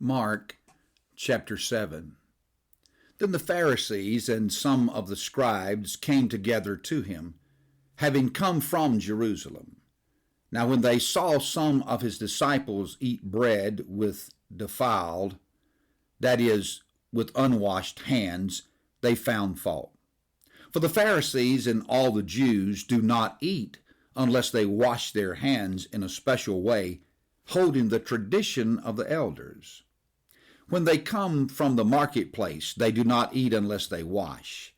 Mark chapter 7. Then the Pharisees and some of the scribes came together to him, having come from Jerusalem. Now when they saw some of his disciples eat bread with defiled, that is, with unwashed hands, they found fault. For the Pharisees and all the Jews do not eat unless they wash their hands in a special way, holding the tradition of the elders. When they come from the marketplace, they do not eat unless they wash.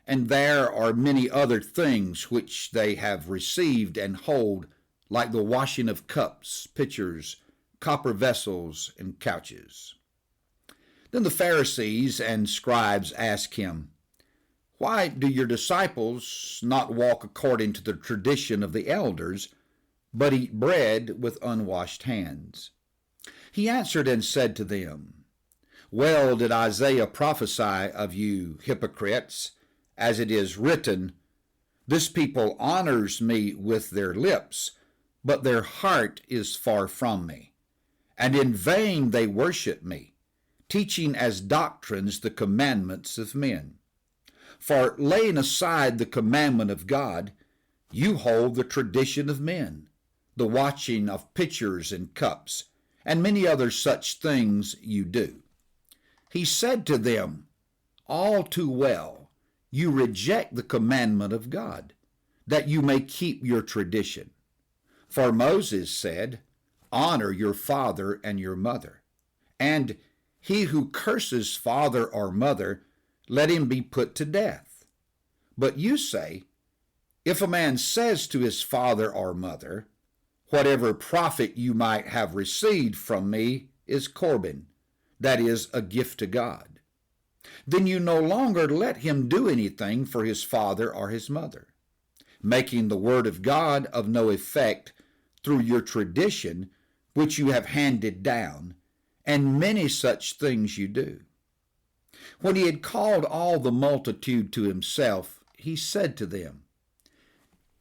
And there are many other things which they have received and hold, like the washing of cups, pitchers, copper vessels, and couches. Then the Pharisees and scribes asked him, "Why do your disciples not walk according to the tradition of the elders, but eat bread with unwashed hands?" He answered and said to them, "Well did Isaiah prophesy of you, hypocrites, as it is written, 'This people honors me with their lips, but their heart is far from me. And in vain they worship me, teaching as doctrines the commandments of men. For laying aside the commandment of God, you hold the tradition of men, the washing of pitchers and cups, and many other such things you do." He said to them, "All too well, you reject the commandment of God, that you may keep your tradition. For Moses said, 'Honor your father and your mother,' and 'He who curses father or mother, let him be put to death.' But you say, 'If a man says to his father or mother, whatever profit you might have received from me is Corban, that is, a gift to God, then you no longer let him do anything for his father or his mother, making the word of God of no effect through your tradition which you have handed down, and many such things you do." When he had called all the multitude to himself, he said to them,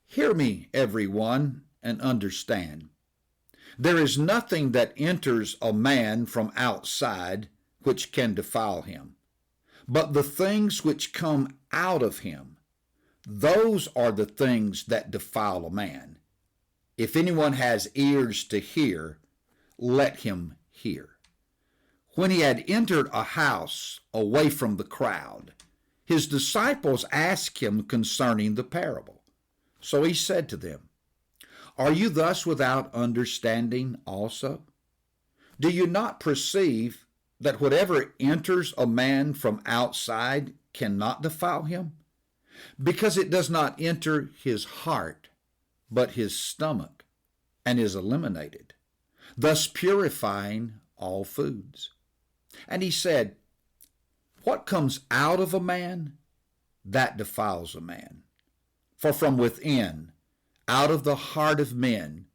"Hear me, every one, and understand. There is nothing that enters a man from outside which can defile him, but the things which come out of him, those are the things that defile a man. If anyone has ears to hear, let him hear." When he had entered a house away from the crowd, his disciples asked him concerning the parable. So he said to them, "Are you thus without understanding also? Do you not perceive that whatever enters a man from outside cannot defile him? Because it does not enter his heart, but his stomach, and is eliminated, thus purifying all foods." And he said, "What comes out of a man, that defiles a man. For from within, out of the heart of men,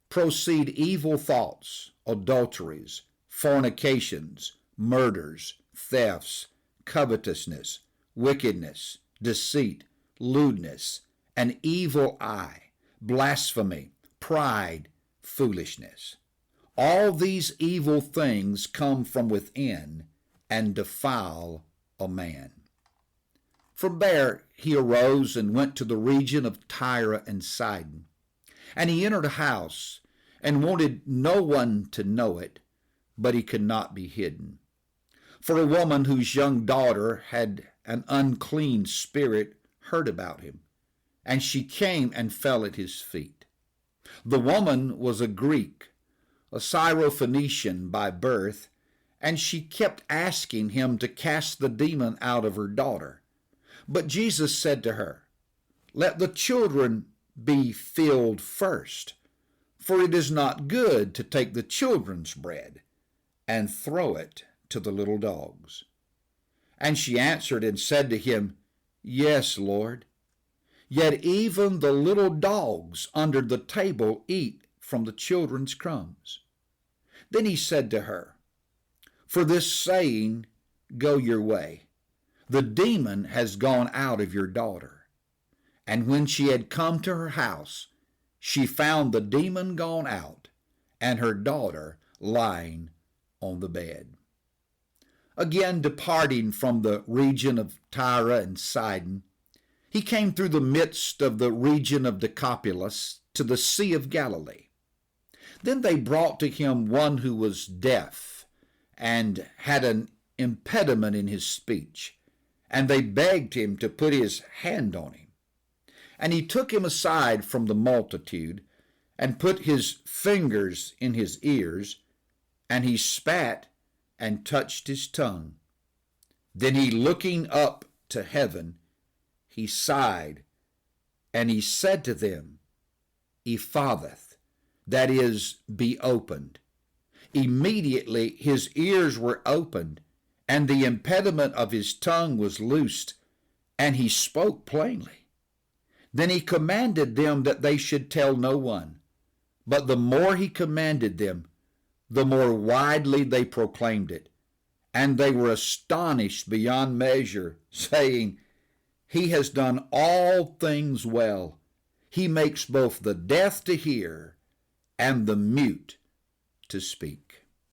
proceed evil thoughts, adulteries, fornications, murders, thefts, covetousness, wickedness, deceit, lewdness, an evil eye, blasphemy, pride, foolishness. All these evil things come from within and defile a man." From there he arose and went to the region of Tyre and Sidon. And he entered a house and wanted no one to know it, but he could not be hidden. For a woman whose young daughter had an unclean spirit heard about him, and she came and fell at his feet. The woman was a Greek, a Syrophoenician by birth, and she kept asking him to cast the demon out of her daughter. But Jesus said to her, "Let the children be filled first, for it is not good to take the children's bread and throw it to the little dogs." And she answered and said to him, "Yes, Lord, yet even the little dogs under the table eat from the children's crumbs." Then he said to her, "For this saying, go your way. The demon has gone out of your daughter." And when she had come to her house, she found the demon gone out and her daughter lying on the bed. Again, departing from the region of Tyre and Sidon, he came through the midst of the region of Decapolis to the Sea of Galilee. Then they brought to him one who was deaf and had an impediment in his speech, and they begged him to put his hand on him. And he took him aside from the multitude, and put his fingers in his ears, and he spat and touched his tongue. Then he, looking up to heaven, he sighed, and he said to them, Ephatheth, that is, be opened. Immediately his ears were opened, and the impediment of his tongue was loosed, and he spoke plainly. Then he commanded them that they should tell no one. But the more he commanded them, the more widely they proclaimed it. And they were astonished beyond measure, saying, He has done all things well. He makes both the deaf to hear and the mute to speak.